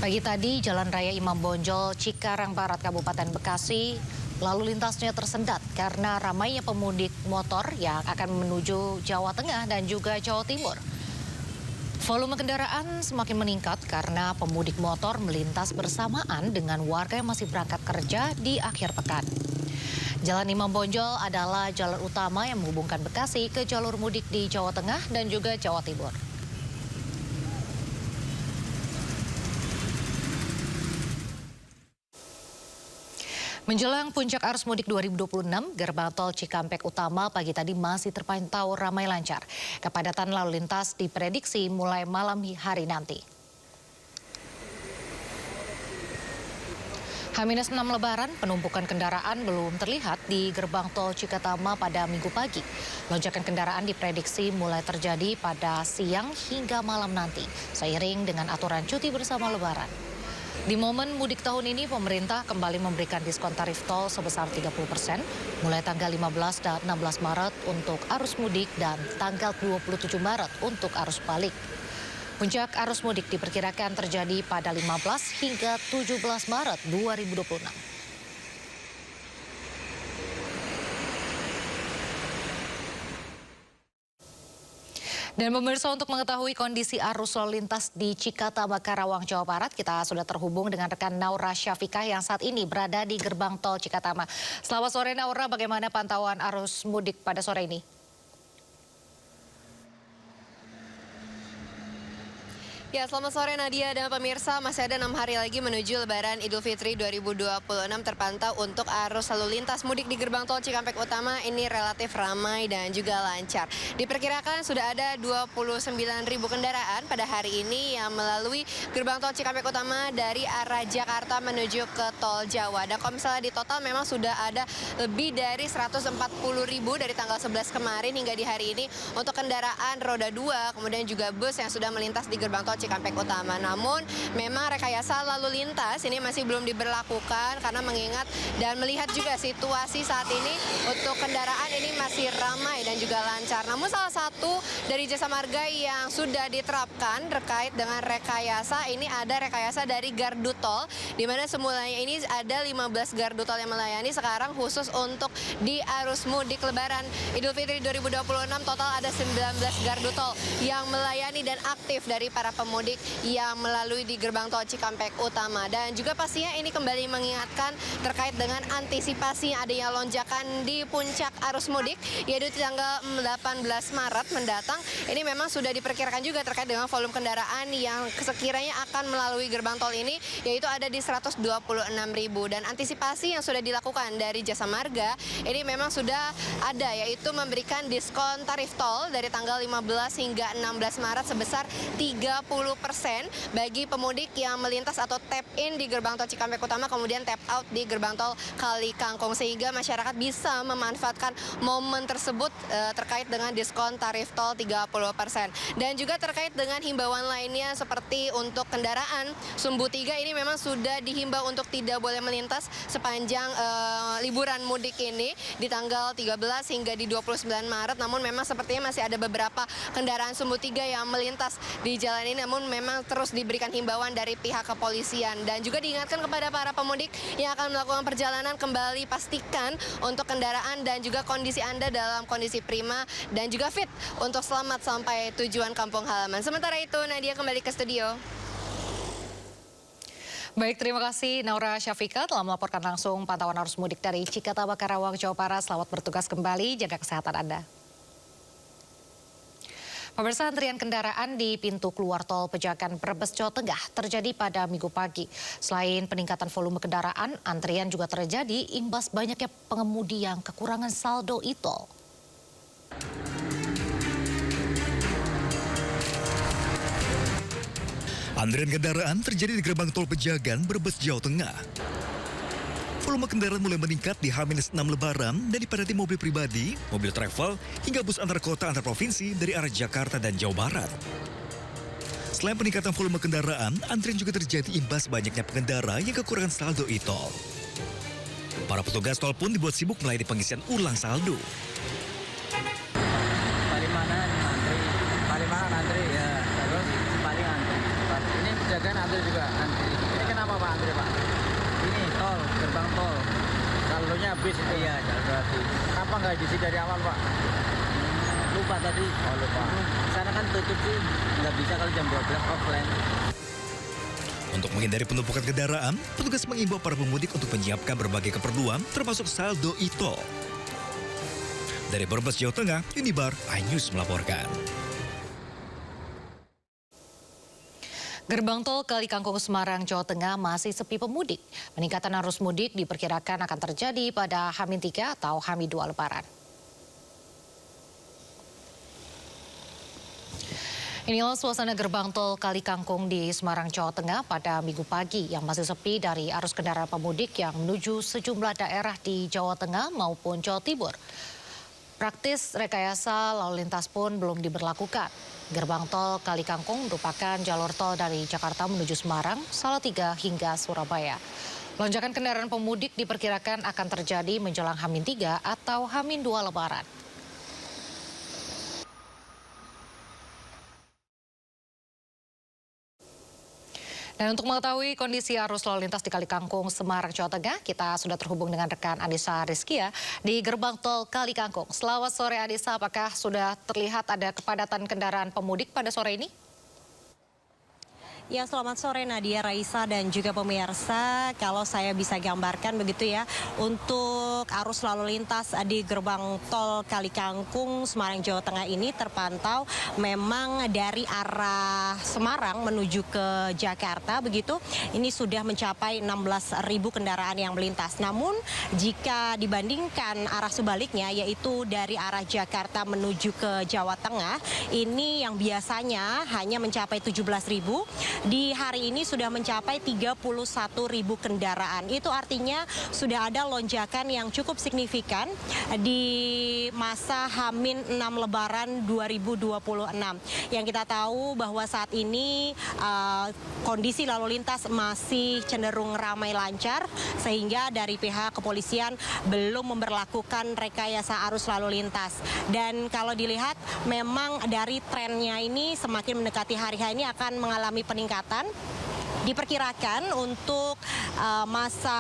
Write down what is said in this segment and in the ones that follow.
Pagi tadi, Jalan Raya Imam Bonjol, Cikarang Barat, Kabupaten Bekasi, lalu lintasnya tersendat karena ramainya pemudik motor yang akan menuju Jawa Tengah dan juga Jawa Timur. Volume kendaraan semakin meningkat karena pemudik motor melintas bersamaan dengan warga yang masih berangkat kerja di akhir pekan. Jalan Imam Bonjol adalah jalan utama yang menghubungkan Bekasi ke jalur mudik di Jawa Tengah dan juga Jawa Timur. Menjelang puncak arus mudik 2026, gerbang tol Cikampek Utama pagi tadi masih terpantau ramai lancar. Kepadatan lalu lintas diprediksi mulai malam hari nanti. H-6 Lebaran, penumpukan kendaraan belum terlihat di gerbang tol Cikatama pada Minggu pagi. Lonjakan kendaraan diprediksi mulai terjadi pada siang hingga malam nanti, seiring dengan aturan cuti bersama Lebaran. Di momen mudik tahun ini, pemerintah kembali memberikan diskon tarif tol sebesar 30% mulai tanggal 15 dan 16 Maret untuk arus mudik dan tanggal 27 Maret untuk arus balik. Puncak arus mudik diperkirakan terjadi pada 15 hingga 17 Maret 2026. Dan pemirsa, untuk mengetahui kondisi arus lalu lintas di Cikatama, Karawang, Jawa Barat, kita sudah terhubung dengan rekan Naura Syafikah yang saat ini berada di gerbang tol Cikatama. Selamat sore Naura, bagaimana pantauan arus mudik pada sore ini? Ya, selamat sore Nadia dan pemirsa. Masih ada 6 hari lagi menuju Lebaran Idul Fitri 2026. Terpantau untuk arus lalu lintas mudik di gerbang tol Cikampek Utama ini relatif ramai dan juga lancar. Diperkirakan sudah ada 29.000 kendaraan pada hari ini yang melalui gerbang tol Cikampek Utama dari arah Jakarta menuju ke tol Jawa. Dan kalau misalnya di total memang sudah ada lebih dari 140.000 dari tanggal 11 kemarin hingga di hari ini untuk kendaraan roda 2, kemudian juga bus yang sudah melintas di gerbang tol Cikampek Utama. Namun memang rekayasa lalu lintas ini masih belum diberlakukan karena mengingat dan melihat juga situasi saat ini untuk kendaraan ini masih ramai dan juga lancar. Namun salah satu dari jasa marga yang sudah diterapkan terkait dengan rekayasa ini ada rekayasa dari gardu tol, di mana semulanya ini ada 15 gardu tol yang melayani, sekarang khusus untuk di arus mudik Lebaran Idul Fitri 2026 total ada 19 gardu tol yang melayani dan aktif dari para pemudik yang melalui di gerbang tol Cikampek Utama. Dan juga pastinya ini kembali mengingatkan terkait dengan antisipasi adanya lonjakan di puncak arus mudik, yaitu tanggal 18 Maret mendatang. Ini memang sudah diperkirakan juga terkait dengan volume kendaraan yang sekiranya akan melalui gerbang tol ini, yaitu ada di 126.000. Dan antisipasi yang sudah dilakukan dari jasa marga ini memang sudah ada, yaitu memberikan diskon tarif tol dari tanggal 15 hingga 16 Maret sebesar 30% bagi pemudik yang melintas atau tap in di gerbang tol Cikampek Utama, kemudian tap out di gerbang tol Kali Kangkung, sehingga masyarakat bisa memanfaatkan momen tersebut terkait dengan diskon tarif tol 30%. Dan juga terkait dengan himbauan lainnya seperti untuk kendaraan Sumbu 3 ini memang sudah dihimbau untuk tidak boleh melintas sepanjang liburan mudik ini di tanggal 13 hingga di 29 Maret. Namun memang sepertinya masih ada beberapa kendaraan Sumbu 3 yang melintas di jalan ini, namun memang terus diberikan himbauan dari pihak kepolisian. Dan juga diingatkan kepada para pemudik yang akan melakukan perjalanan, kembali pastikan untuk kendaraan dan juga kondisi Anda dalam kondisi prima dan juga fit untuk selamat sampai tujuan kampung halaman. Sementara itu, Nadia kembali ke studio. Baik, terima kasih Naura Syafikah telah melaporkan langsung pantauan arus mudik dari Cikatama, Karawang, Jawa Barat. Selamat bertugas kembali, jaga kesehatan Anda. Pemirsa, antrian kendaraan di pintu keluar tol Pejagan Brebes, Jawa Tengah terjadi pada Minggu pagi. Selain peningkatan volume kendaraan, antrian juga terjadi imbas banyaknya pengemudi yang kekurangan saldo e-tol. Antrian kendaraan terjadi di gerbang tol Pejagan Brebes, Jawa Tengah. Volume kendaraan mulai meningkat di H-6 Lebaran dan dipadati mobil pribadi, mobil travel, hingga bus antar kota antar provinsi dari arah Jakarta dan Jawa Barat. Selain peningkatan volume kendaraan, antrian juga terjadi imbas banyaknya pengendara yang kekurangan saldo e-tol. Para petugas tol pun dibuat sibuk melayani pengisian ulang saldo. Palimanan antri ya, terus paling antri. Ini Pejagan antri juga antri. gerbang tol. Saldonya habis itu. Iya, saldo habis. Kenapa nggak diisi dari awal, Pak? Lupa tadi. Oh, lupa. Sana kan tutup sih, nggak bisa kalau jam 12 offline. Untuk menghindari penumpukan kendaraan, petugas mengimbau para pemudik untuk menyiapkan berbagai keperluan termasuk saldo e-tol. Dari Brebes, Jawa Tengah, Unibar iNews melaporkan. Gerbang tol Kali Kangkung Semarang, Jawa Tengah masih sepi pemudik. Peningkatan arus mudik diperkirakan akan terjadi pada H-3 atau H-2 Lebaran. Inilah suasana gerbang tol Kali Kangkung di Semarang, Jawa Tengah pada Minggu pagi yang masih sepi dari arus kendaraan pemudik yang menuju sejumlah daerah di Jawa Tengah maupun Jawa Timur. Praktis rekayasa lalu lintas pun belum diberlakukan. Gerbang tol Kali Kangkung merupakan jalur tol dari Jakarta menuju Semarang, Salatiga hingga Surabaya. Lonjakan kendaraan pemudik diperkirakan akan terjadi menjelang H-3 atau H-2 Lebaran. Dan untuk mengetahui kondisi arus lalu lintas di Kali Kangkung, Semarang, Jawa Tengah, kita sudah terhubung dengan rekan Anissa Rizkia di gerbang tol Kali Kangkung. Selamat sore Anissa, apakah sudah terlihat ada kepadatan kendaraan pemudik pada sore ini? Ya, selamat sore Nadia, Raisa, dan juga pemirsa. Kalau saya bisa gambarkan begitu ya, untuk arus lalu lintas di gerbang tol Kali Kangkung, Semarang, Jawa Tengah ini terpantau memang dari arah Semarang menuju ke Jakarta begitu. Ini sudah mencapai 16.000 kendaraan yang melintas. Namun jika dibandingkan arah sebaliknya, yaitu dari arah Jakarta menuju ke Jawa Tengah, ini yang biasanya hanya mencapai 17.000. Di hari ini sudah mencapai 31.000 kendaraan. Itu artinya sudah ada lonjakan yang cukup signifikan di masa H-6 Lebaran 2026. Yang kita tahu bahwa saat ini kondisi lalu lintas masih cenderung ramai lancar, sehingga dari pihak kepolisian belum memberlakukan rekayasa arus lalu lintas. Dan kalau dilihat memang dari trennya ini semakin mendekati hari H ini akan mengalami peningkatan. Diperkirakan untuk masa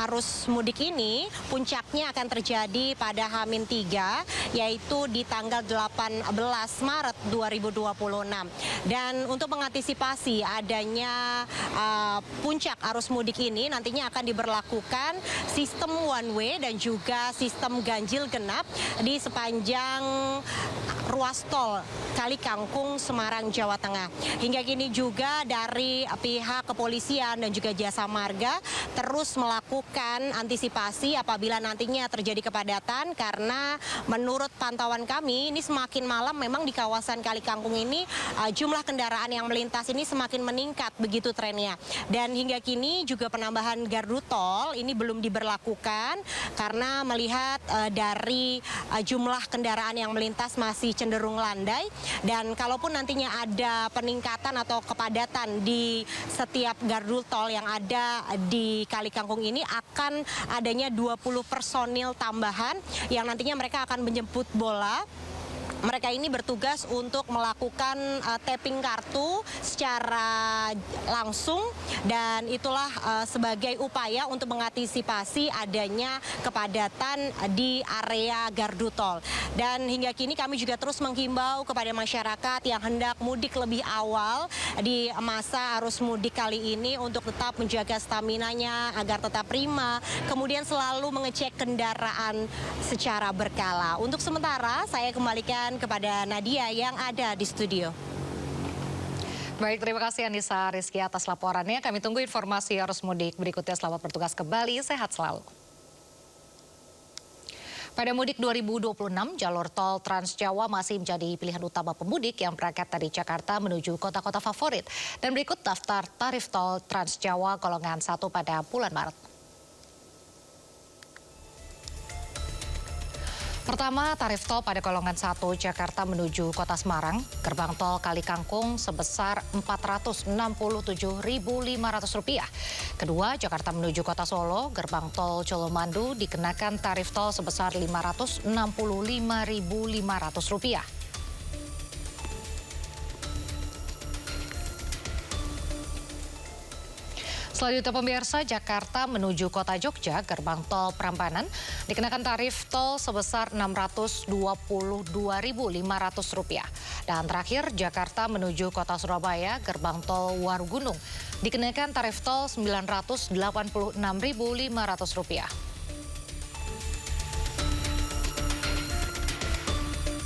arus mudik ini puncaknya akan terjadi pada H-3, yaitu di tanggal 18 Maret 2026. Dan untuk mengantisipasi adanya puncak arus mudik ini, nantinya akan diberlakukan sistem one way dan juga sistem ganjil genap di sepanjang ruas tol Kali Kangkung, Semarang, Jawa Tengah. Hingga kini juga dari pihak kepolisian dan juga jasa marga terus melakukan antisipasi apabila nantinya terjadi kepadatan, karena menurut pantauan kami ini semakin malam memang di kawasan Kali Kangkung ini jumlah kendaraan yang melintas ini semakin meningkat begitu trennya. Dan hingga kini juga penambahan gardu tol ini belum diberlakukan karena melihat dari jumlah kendaraan yang melintas masih cenderung landai. Dan kalaupun nantinya ada peningkatan atau kepadatan di setiap gardu tol yang ada di Kali Kangkung ini, akan adanya 20 personil tambahan yang nantinya mereka akan menjemput bola. Mereka ini bertugas untuk melakukan tapping kartu secara langsung, dan itulah sebagai upaya untuk mengantisipasi adanya kepadatan di area gardu tol. Dan hingga kini kami juga terus menghimbau kepada masyarakat yang hendak mudik lebih awal di masa arus mudik kali ini untuk tetap menjaga staminanya agar tetap prima, kemudian selalu mengecek kendaraan secara berkala. Untuk sementara saya kembalikan kepada Nadia yang ada di studio. Baik, terima kasih Anissa Rizky atas laporannya. Kami tunggu informasi arus mudik berikutnya. Selamat bertugas kembali, sehat selalu. Pada mudik 2026, jalur tol Trans Jawa masih menjadi pilihan utama pemudik yang berangkat dari Jakarta menuju kota-kota favorit. Dan berikut daftar tarif tol Trans Jawa golongan 1 pada bulan Maret. Pertama, tarif tol pada golongan 1 Jakarta menuju kota Semarang, gerbang tol Kali Kangkung sebesar Rp467.500. Kedua, Jakarta menuju kota Solo, gerbang tol Colomandu dikenakan tarif tol sebesar Rp565.500. Selanjutnya pemirsa, Jakarta menuju kota Jogja, gerbang tol Prambanan dikenakan tarif tol sebesar Rp622.500. Dan terakhir, Jakarta menuju kota Surabaya, gerbang tol Warugunung dikenakan tarif tol Rp986.500.